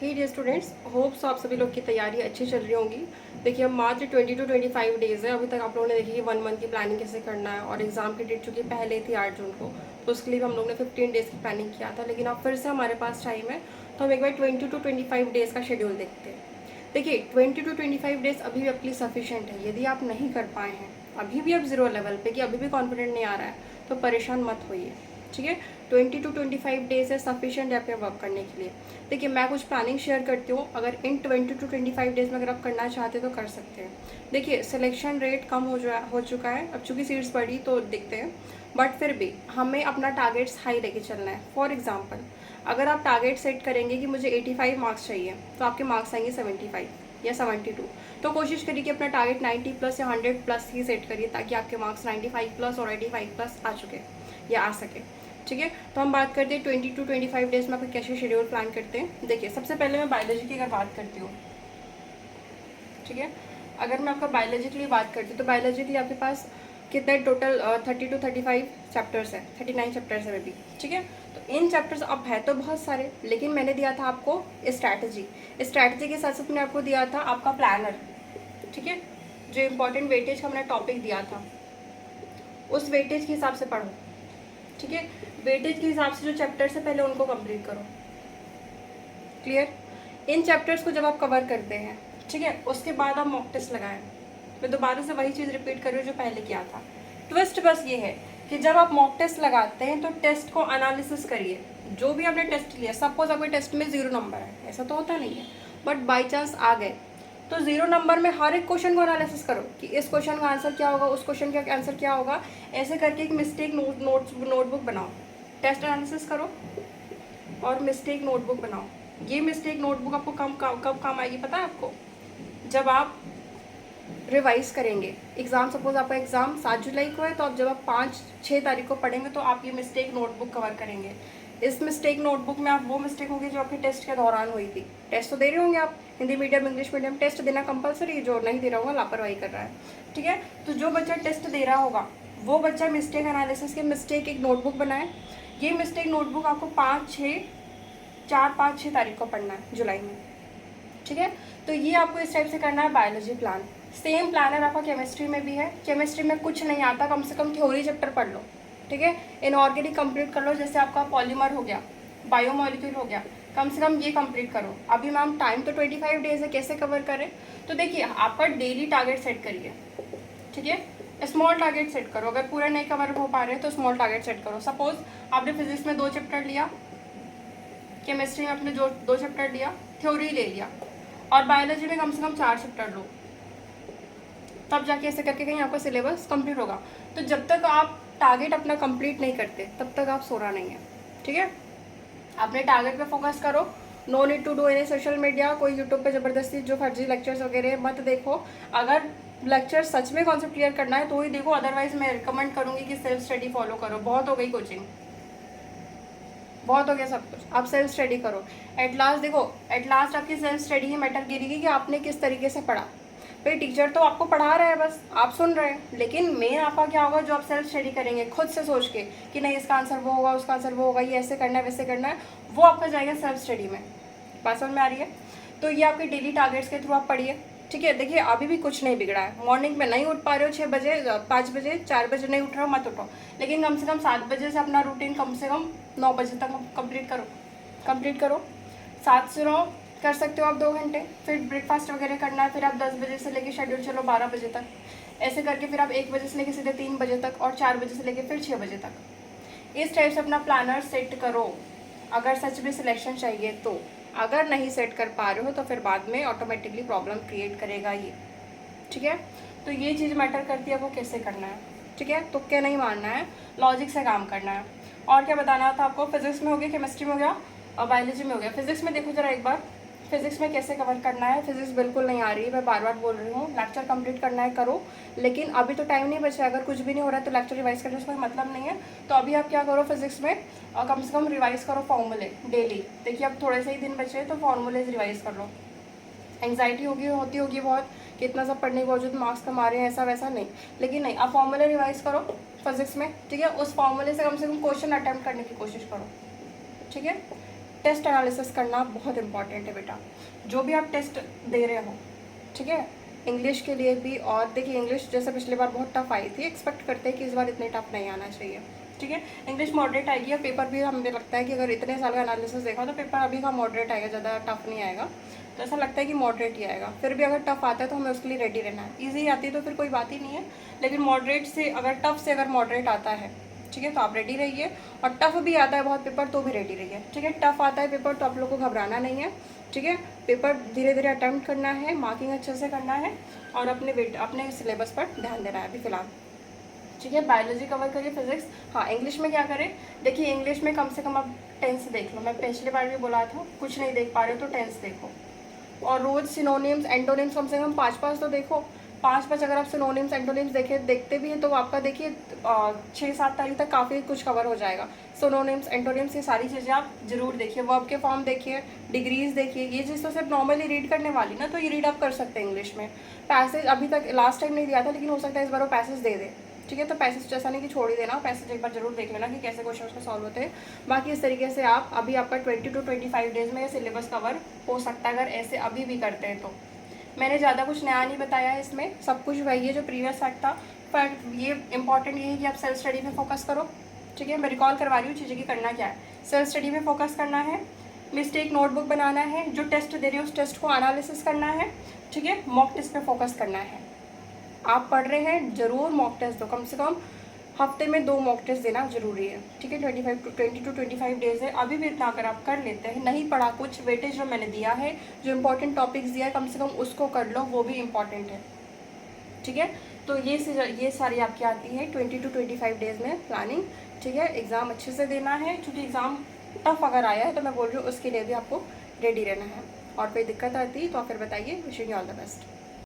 हे dear students, hopes आप सभी लोग की तैयारी अच्छी चल रही होंगी। देखिए अब मात्र 20 to 25 डेज़ है। अभी तक आप लोगों ने देखी कि 1 मंथ की प्लानिंग कैसे करना है, और एग्ज़ाम की डेट चूँकि पहले थी 8 जून को, तो उसके लिए भी हम लोग ने 15 डेज़ की प्लानिंग किया था। लेकिन अब फिर से हमारे पास टाइम है, तो हम एक बार 20 to 25 डेज़ का शेड्यूल देखते हैं। देखिए 20 to 25 डेज़ अभी भी आपके लिए सफिशेंट है। यदि आप नहीं कर पाए हैं, अभी भी आप ज़ीरो लेवल पे कि अभी भी कॉन्फिडेंट नहीं आ रहा है, तो परेशान मत होइए। ठीक है, 20 to 25 डेज है सफिशिएंट है आपके वर्क करने के लिए। देखिए मैं कुछ प्लानिंग शेयर करती हूँ, अगर इन 20 to 25 डेज में अगर आप करना चाहते हैं तो कर सकते हैं। देखिए सिलेक्शन रेट कम हो चुका है, अब चूँकि सीट्स बढ़ी तो देखते हैं, बट फिर भी हमें अपना टारगेट्स हाई लेके चलना है। फॉर एग्जाम्पल, अगर आप टारगेट सेट करेंगे कि मुझे 85 मार्क्स चाहिए, तो आपके मार्क्स आएंगे 75 या 72। तो कोशिश करिए कि अपना टारगेट 90 प्लस या 100 प्लस ही सेट करिए, ताकि आपके मार्क्स 95 प्लस और 85 प्लस आ चुके या आ सके। ठीक है, तो हम बात करते हैं 20 to 25 डेज में आपका कैसे शेड्यूल प्लान करते हैं। देखिए सबसे पहले मैं बायोलॉजी की अगर बात करती हूँ, ठीक है, अगर मैं आपका बायोलॉजी के लिए बात करती हूँ तो बायोलॉजी के लिए आपके पास कितने टोटल 30 to 35 चैप्टर्स है, 39 चैप्टर्स है मे बी। ठीक है, तो इन चैप्टर्स अब है तो बहुत सारे, लेकिन मैंने दिया था आपको स्ट्रैटेजी के साथ साथ मैंने आपको दिया था आपका प्लानर। ठीक है, जो इम्पोर्टेंट वेटेज का मैंने टॉपिक दिया था, उस वेटेज के हिसाब से पढ़ो। ठीक है, वेटेज के हिसाब से जो चैप्टर्स है पहले उनको कंप्लीट करो। क्लियर, इन चैप्टर्स को जब आप कवर करते हैं, ठीक है, उसके बाद आप मॉक टेस्ट लगाएं। मैं दोबारा से वही चीज़ रिपीट कर रही हूँ जो पहले किया था। ट्विस्ट बस ये है कि जब आप मॉक टेस्ट लगाते हैं तो टेस्ट को एनालिसिस करिए। जो भी आपने टेस्ट लिया, सपोज आपके टेस्ट में 0 नंबर है, ऐसा तो होता नहीं है, बट बाई चांस आ गए, तो 0 नंबर में हर एक क्वेश्चन को एनालिसिस करो कि इस क्वेश्चन का आंसर क्या होगा, उस क्वेश्चन का आंसर क्या होगा। ऐसे करके एक मिस्टेक नोटबुक बनाओ। टेस्ट एनालिसिस करो और मिस्टेक नोटबुक बनाओ। ये मिस्टेक नोटबुक आपको कब काम आएगी पता है आपको? जब आप रिवाइज करेंगे। एग्ज़ाम, सपोज आपका एग्ज़ाम 7 जुलाई को है, तो अब जब आप 5-6 तारीख को पढ़ेंगे तो आप ये मिस्टेक नोटबुक कवर करेंगे। इस मिस्टेक नोटबुक में आप वो मिस्टेक होगी जो आपके टेस्ट के दौरान हुई थी। टेस्ट तो दे रहे होंगे आप, Hindi medium English medium, test देना कंपलसरी, जो नहीं दे रहा होगा लापरवाही कर रहा है। ठीक है, तो जो बच्चा टेस्ट दे रहा होगा वो बच्चा मिस्टेक एनालिसिस के मिस्टेक एक नोटबुक बनाए। ये मिस्टेक नोटबुक आपको 4-5-6 तारीख को पढ़ना है जुलाई में। ठीक है, तो ये आपको इस टाइप से करना है बायोलॉजी प्लान। सेम प्लानर आपका केमिस्ट्री में भी है। केमिस्ट्री में कुछ नहीं आता, कम से कम थ्योरी चैप्टर पढ़ लो। ठीक है, इनऑर्गेनिक कंप्लीट कर लो, जैसे आपका पॉलीमर हो गया, बायोमोलिक्यूल हो गया, कम से कम ये कंप्लीट करो। अभी मैम टाइम तो 25 डेज है, कैसे कवर करें? तो देखिए आपका डेली टारगेट सेट करिए। ठीक है, स्मॉल टारगेट सेट करो। अगर पूरा नहीं कवर हो पा रहे तो स्मॉल टारगेट सेट करो। सपोज आपने फिजिक्स में 2 चैप्टर लिया, केमिस्ट्री में आपने 2 चैप्टर लिया, थ्योरी ले लिया, और बायोलॉजी में कम से कम 4 चैप्टर लो, तब जाके ऐसे करके कहीं आपका सिलेबस कंप्लीट होगा। तो जब तक आप टारगेट अपना कंप्लीट नहीं करते तब तक आप सोना नहीं है। ठीक है, अपने टारगेट पे फोकस करो। No need to do any social media, कोई यूट्यूब पे ज़बरदस्ती जो फर्जी लेक्चर्स वगैरह मत देखो। अगर लेक्चर सच में कॉन्सेप्ट क्लियर करना है तो ही देखो, अदरवाइज मैं रिकमेंड करूँगी कि सेल्फ स्टडी फॉलो करो। बहुत हो गई कोचिंग, बहुत हो गया सब कुछ, आप सेल्फ स्टडी करो। एट लास्ट देखो, एट लास्ट आपकी सेल्फ स्टडी ही मैटर करेगी कि आपने किस तरीके से पढ़ा। भाई टीचर तो आपको पढ़ा रहा है, बस आप सुन रहे हैं, लेकिन मेन आपका क्या होगा, जो आप सेल्फ स्टडी करेंगे खुद से सोच के कि नहीं इसका आंसर वो होगा, उसका आंसर वो होगा, ये ऐसे करना है वैसे करना है, वो आपका जाएगा सेल्फ स्टडी में। बात समझ में आ रही है? तो ये आपके डेली टारगेट्स के थ्रू आप पढ़िए। ठीक है, देखिए अभी भी कुछ नहीं बिगड़ा है। मॉर्निंग में नहीं उठ पा रहे हो 6 बजे, 5 बजे, 4 बजे नहीं उठ रहे हो, मत उठो, लेकिन कम से कम 7 बजे से अपना रूटीन कम से कम 9 बजे तक कंप्लीट करो। 7 से 9 कर सकते हो आप 2 घंटे, फिर ब्रेकफास्ट वगैरह करना है, फिर आप 10 बजे से लेके शेड्यूल चलो 12 बजे तक, ऐसे करके फिर आप 1 बजे से लेके सीधे 3 बजे तक, और 4 बजे से लेके फिर 6 बजे तक। इस टाइप से अपना प्लानर सेट करो, अगर सच में सिलेक्शन चाहिए तो। अगर नहीं सेट कर पा रहे हो तो फिर बाद में ऑटोमेटिकली प्रॉब्लम क्रिएट करेगा ये। ठीक है, तो ये चीज़ मैटर करती है, वो कैसे करना है। ठीक है, तुक्के नहीं मारना है, लॉजिक से काम करना है। और क्या बताना था आपको? फिजिक्स में हो गया, केमिस्ट्री में हो गया, और बायोलॉजी में हो गया। फिजिक्स में देखो जरा एक बार, फिजिक्स में कैसे कवर करना है। फिजिक्स बिल्कुल नहीं आ रही है, मैं बार बार बोल रही हूँ, लेक्चर कंप्लीट करना है करो, लेकिन अभी तो टाइम नहीं बचा। अगर कुछ भी नहीं हो रहा है तो लेक्चर रिवाइज करने से कोई मतलब नहीं है। तो अभी आप क्या करो, फिजिक्स में कम से कम रिवाइज करो फॉर्मूले डेली। देखिए अब थोड़े से ही दिन बचे तो फॉर्मूले रिवाइज कर लो। एंग्जाइटी होती होगी बहुत कि इतना सब पढ़ने के बावजूद मार्क्स कम आ रहे हैं, ऐसा वैसा नहीं, लेकिन नहीं, आप फॉर्मूले रिवाइज करो फिजिक्स में। ठीक है, उस फॉर्मूले से कम क्वेश्चन अटैम्प्ट करने की कोशिश करो। ठीक है, टेस्ट एनालिसिस करना बहुत इंपॉर्टेंट है बेटा, जो भी आप टेस्ट दे रहे हो, ठीक है। इंग्लिश के लिए भी, और देखिए इंग्लिश जैसे पिछली बार बहुत टफ आई थी, एक्सपेक्ट करते हैं कि इस बार इतनी टफ नहीं आना चाहिए, ठीक है। इंग्लिश मॉडरेट आएगी, और पेपर भी हमें लगता है कि अगर इतने साल का एनालिसिस देखा तो पेपर अभी का मॉडरेट आएगा, ज़्यादा टफ नहीं आएगा, तो ऐसा लगता है कि मॉडरेट ही आएगा। फिर भी अगर टफ आता है तो हमें उसके लिए रेडी रहना है। ईजी आती है तो फिर कोई बात ही नहीं है, लेकिन मॉडरेट से अगर टफ से अगर मॉडरेट आता है, ठीक है, तो आप रेडी रहिए। और टफ भी आता है बहुत पेपर तो भी रेडी रहिए, ठीक है। टफ आता है पेपर तो आप लोग को घबराना नहीं है, ठीक है। पेपर धीरे धीरे अटैम्प्ट करना है, मार्किंग अच्छे से करना है, और अपने सिलेबस पर ध्यान देना है अभी फिलहाल, ठीक है। बायोलॉजी कवर करिए, फिजिक्स। हाँ, इंग्लिश में क्या करें, देखिए इंग्लिश में कम से कम आप टेंस देख लो। मैं पिछले बार भी बोला था, कुछ नहीं देख पा रहे हो तो टेंस देखो, और रोज़ सिनोनिम्स एंटोनिम्स कम से कम 5-5 तो देखो। 5-5 अगर आप सिनोनिम्स एंटोनिम्स देखते भी हैं तो आपका देखिए 6-7 तारीख तक काफ़ी कुछ कवर हो जाएगा। सिनोनिम्स एंटोनिम्स ये सारी चीज़ें आप जरूर देखिए। वर्ब के फॉर्म देखिए, डिग्रीज देखिए, ये चीज़ तो सिर्फ नॉर्मली रीड करने वाली ना, तो ये रीड आप कर सकते हैं इंग्लिश में। पैसेज अभी तक लास्ट टाइम नहीं दिया था, लेकिन हो सकता है इस बार वो पैसेज दे दे, ठीक है। तो पैसेज जैसा नहीं कि छोड़ ही देना, पैसेज एक बार जरूर देख लेना कि कैसे क्वेश्चन उसमें सॉल्व होते हैं। बाकी इस तरीके से आप अभी आपका 20 to 25 डेज में ये सिलेबस कवर हो सकता है, अगर ऐसे अभी भी करते हैं तो। मैंने ज़्यादा कुछ नया नहीं बताया है इसमें, सब कुछ वही है जो प्रीवियस फैक्ट था, पर ये इंपॉर्टेंट ये है कि आप सेल्फ स्टडी में फोकस करो, ठीक है। मैं रिकॉल करवा रही हूँ चीज़ें कि करना क्या है। सेल्फ स्टडी में फोकस करना है, मिस्टेक नोटबुक बनाना है, जो टेस्ट दे रही हो उस टेस्ट को एनालिसिस करना है, ठीक है। मॉक टेस्ट पे फोकस करना है। आप पढ़ रहे हैं, ज़रूर मॉक टेस्ट दो, कम से कम हफ्ते में 2 मॉक टेस्ट देना जरूरी है, ठीक है। 20 to 25 डेज है, अभी भी इतना अगर आप कर लेते हैं, नहीं पढ़ा कुछ, वेटेज जो मैंने दिया है, जो इंपॉर्टेंट टॉपिक्स दिया है, कम से कम उसको कर लो, वो भी इम्पॉर्टेंट है, ठीक है। तो ये सारी आपकी आती है 20 to 25 डेज में प्लानिंग, ठीक है। एग्ज़ाम अच्छे से देना है, क्योंकि एग्ज़ाम टफ अगर आया है तो मैं बोल रही हूँ उसके लिए भी आपको रेडी रहना है। और कोई दिक्कत आती है तो आप फिर बताइए। Wishing you all the best.